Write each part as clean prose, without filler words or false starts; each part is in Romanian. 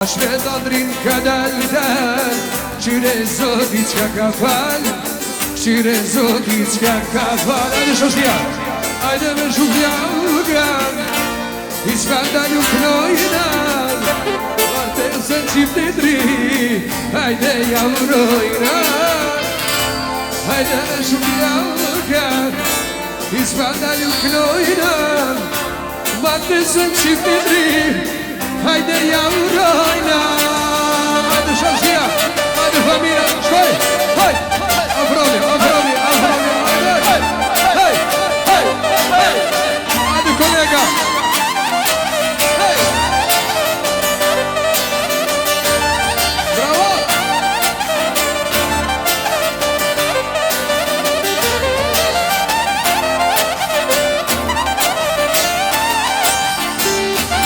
Shveta drin ka dal, qire zoti qka ka fal, qire zoti qka ka fal. Ajde shoshtia, ajde me shufja u gran, I qka dalju knojnan, vartesën qifti tri, ajde jamrojnan. Ajde me shufja u gran, I qka dalju knojnan, vartesën qifti tri, hajde jamrojna. Hajde shoshia, hajde familja, shkoj, haj, afroni, afroni, afroni, haj, haj, haj, haj, hajde kolega, haj, bravo.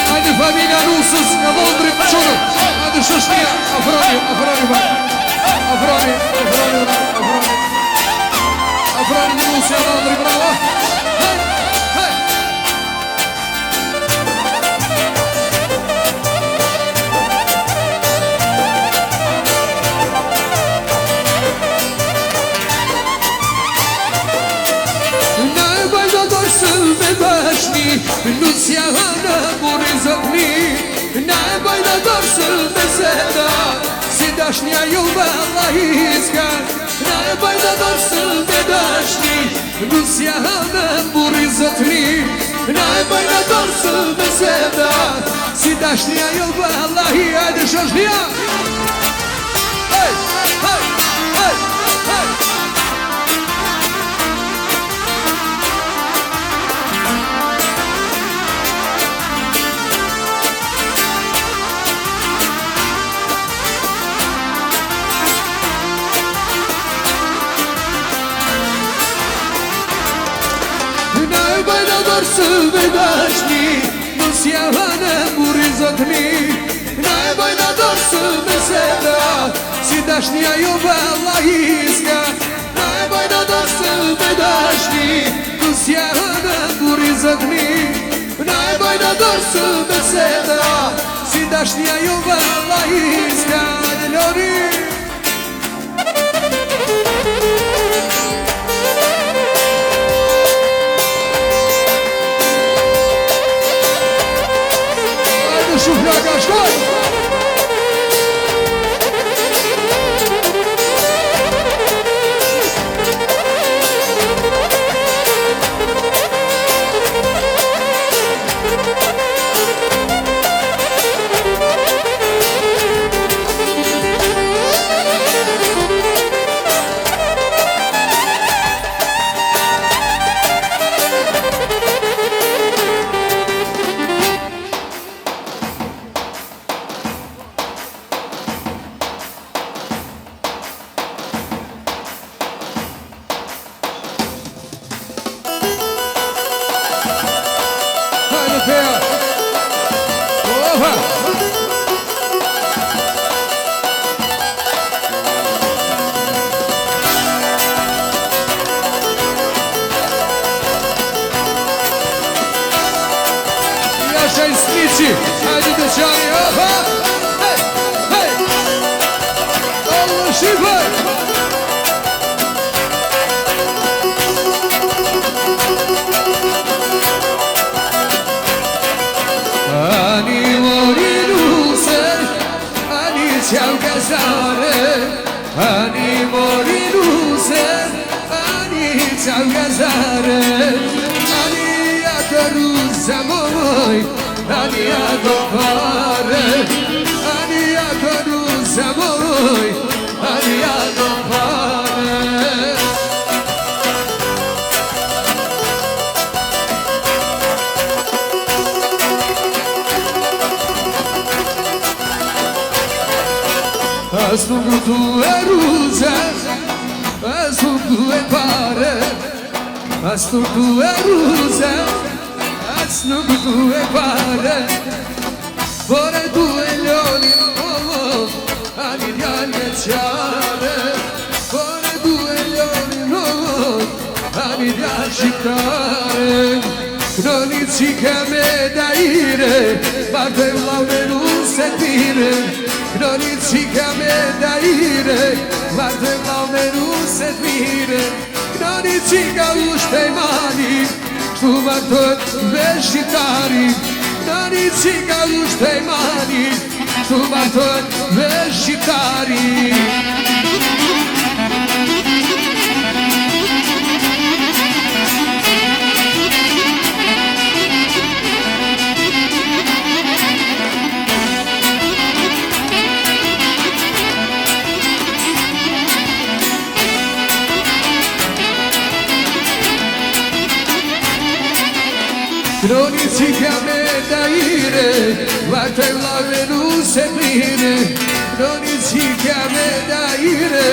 Hajde familja Rusës nga Londri për qurë. Hajde shoshnia, afroni, afroni ba. Afroni, afroni, afroni. Afroni në Rusja Londri, bravo. Haj, haj. Na e bajdo dorsën me bashni, Nusja në buri zotni. Na e bajdo dorsën me seda, si dashnja ju Allah iska. Na e bajdo dorsën me dashni, Nusja në buri zotni. Na e bajdo dorsën me seda, si dashnja ju Allah i. Ajde shoshnia, hej, hej, hej, hej. Bajda dorsën me dashni, Nusja në buri zotni. Na e bajda dorsën me seda, si dashnja ju Allah iska. Na e bajda dorsën me dashni, Nusja në buri zotni. Na e bajda dorsën me seda, si dashnja ju Allah iska. Ajde Lori. Shuflaka, shkoj! Hajde të qani, oha! Hej, hej! Allah shifaj! Ani mori luser, ani qau gazare. Ani mori luser, ani qau gazare. Ani atë ruza moj, ani ato pare, ani ato ruza moj, ani ato pare. As nuk du e ruza, as nuk du e pare, as nuk du e ruza, as nuk du e pare, por e du e lonin, ani djallje qare, por e du e lonin, ani djallje shqiptare. Knoni qika me dajire, barte vlau me nus se t'ire Knoni qika me daire Varte vlau me se t'ire Knoni qika u shpejmani Shtu vartot veshqitari Knoni qika u shpejmani Shtu vartot veshqitari Knoni qika me daire Varte vlave se t'ire Knoni qika me daire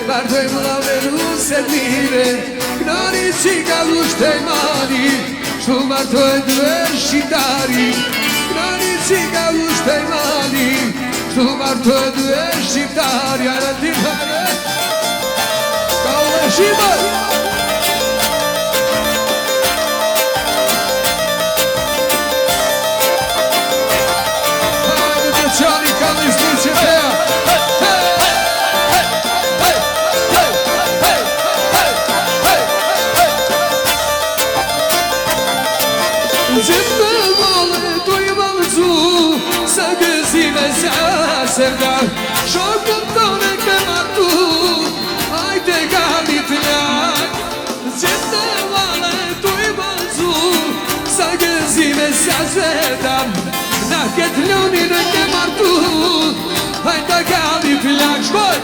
Varte vlave se t'ire Knoni qika u shpejmani Shtu martojt veshqitari Knoni qika u shpejmani Shtu martojt veshqitari Ajde ti fare Ka u veshqitari Čali kad izluče teja Gjithë vole tu i valëzu Sa gëzime sa sërdar Shokët tone ke martu Hajde gali t'ljak Gjithë vole tu i valëzu Sa gëzime sa sërdar Na këtë lunin e ke martu Hajde gali t'ljak Shkoj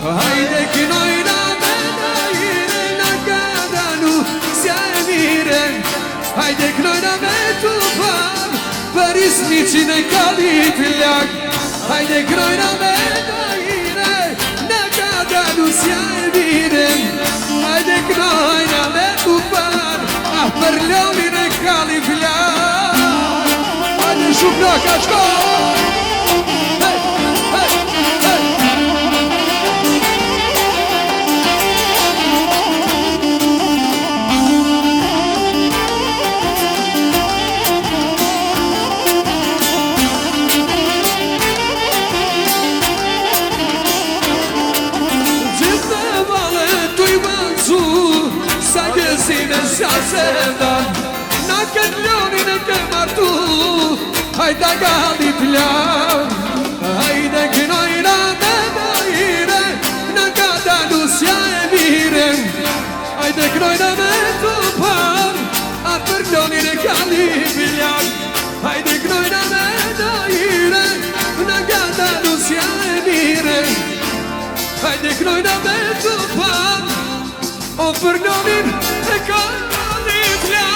Hajde kinojna me dajire Na kadanu s'ja e mire Hajde knojna me t'u par Për isniqin e gali t'ljak Hajde knojna me dajire Na kadanu s'ja e mire Hajde knojna me t'u par Për lunin e gali t'ljak Hajde shumë ka shko Hej, hej, hej Gjithë vale tu i valëzu Sa gëzime sa sëndan Na këtë lunin e ke martu Hajde gali t'ljak Hajde kinojna me dajire Na kadanu s'ja e mire Hajde kinojna me t'u par A për lunin e gali t'ljak Hajde kinojna me dajire Na kadanu s'ja e mire Hajde kinojna me t'u par O për lunin e gali t'ljak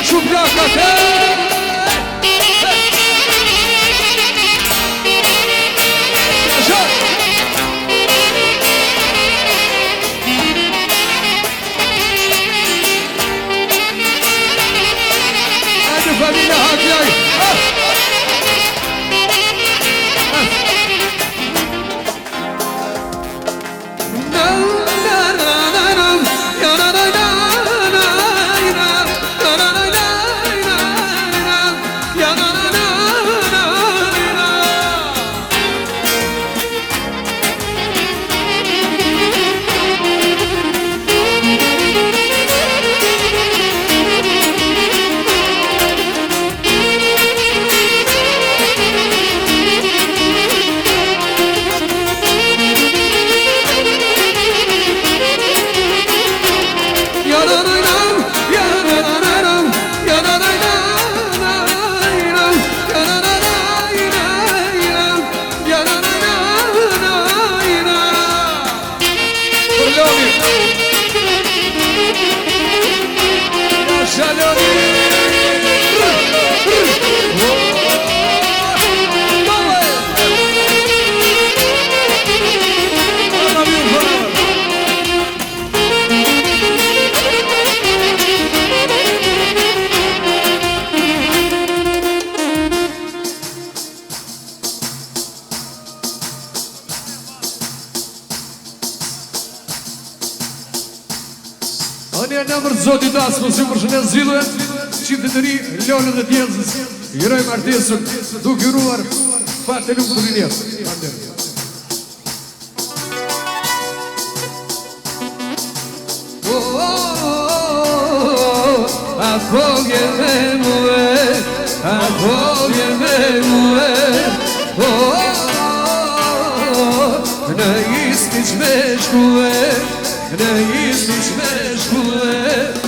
Şubraka te Yaşar Hadi familya Hakkı'ya Na Anja në mërë zotit asë, mësë për shënë zhidhe, qiftë të ri, lëllën dhe djezës, jëroj martesën, duke ruar, fatë e lumë për një. Acógeme, mujer, acógeme, mujer. Në isë një qmesh mujer, në isë një qmesh mujer.